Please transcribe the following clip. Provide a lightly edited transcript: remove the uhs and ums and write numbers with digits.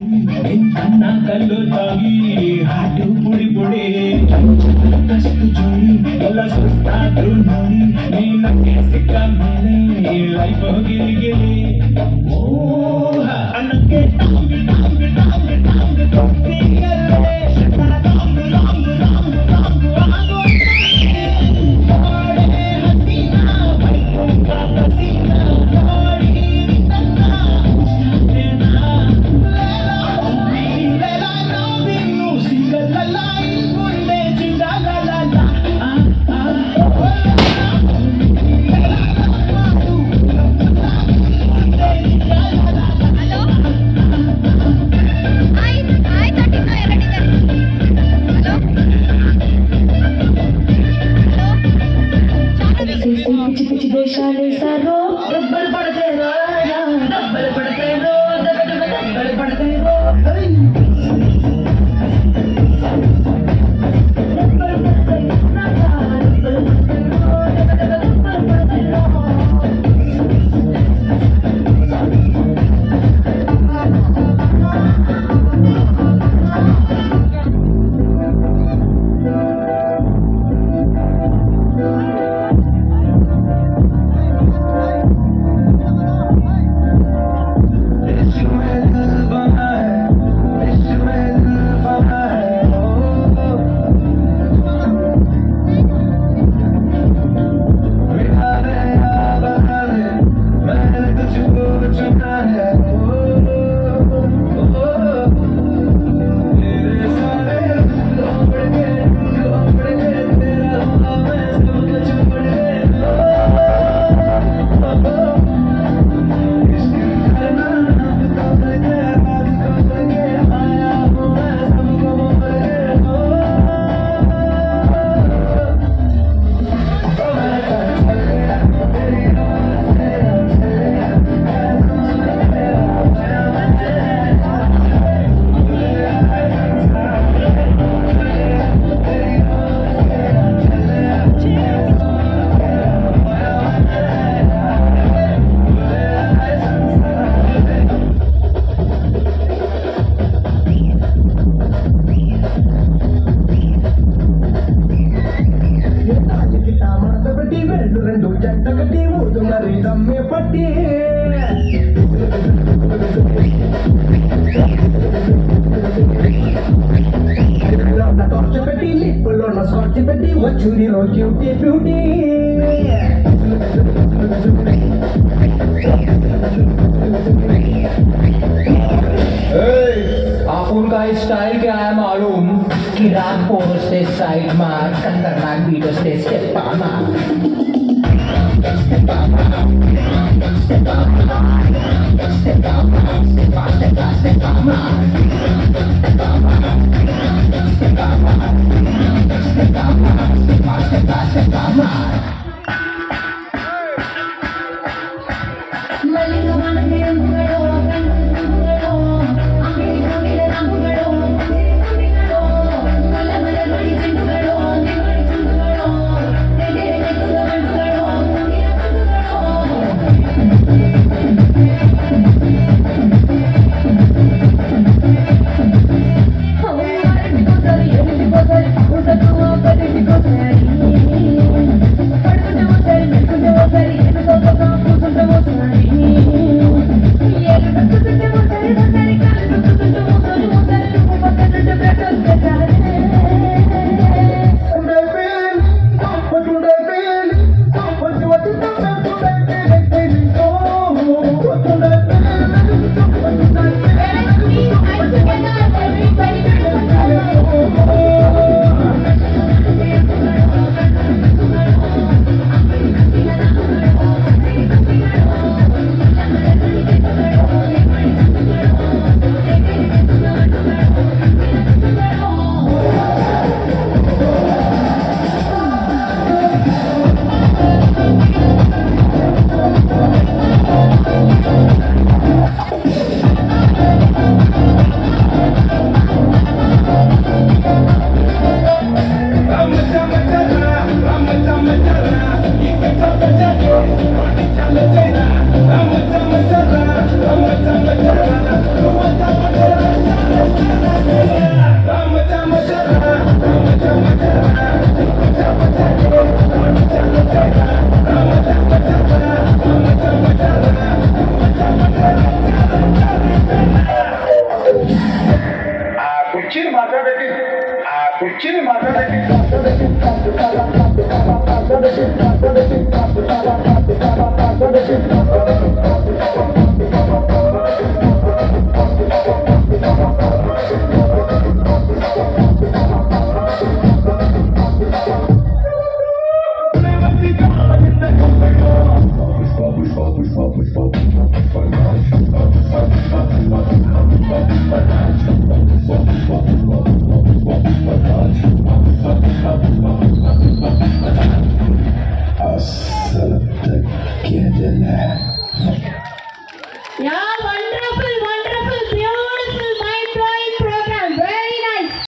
ನಿನ್ನ ಕಲ್ಲು ತಾಗಿ ಹಾಟು ಪುಡಿ ಪುಡಿ ಕಷ್ಟು ಜೋಡಿ ಎಲ್ಲ ಸುಸ್ತಾದ್ರು ನೋಡಿ ನೀನಕ್ಕೆ ಸಿಕ್ಕ ಮೇಲೆ ಲೈಫ್ ಗಿಲಿ ಗಿಲಿ ಓ ಅನ್ನಕ್ಕೆ ಟಾಂಗ್ ಟಾಂಗ್ ಟಾಂಗ್ ಟಾಂಗ್ ಟಾಂಗ್ పిచ్చి పిచ్చి దేశాలేశారో దెబ్బలు పడతారో దెబ్బలు పడతారో దెబ్బలు పడతారో రెండు జంట కట్టి ఊదుమరి దమ్మె పట్టి టార్చ్ పెట్టి లిప్పుల్లో స్కాచ్ పెట్టి వచ్చింది రోజు బ్యూటీ आपन का स्टाइल क्या है मालूम कि रात पोर से साइड मार खतरनाक वीडियो से स्टेप पाना I'm మాట్లాడేది ఆ కుర్చీని మాట్లాడేది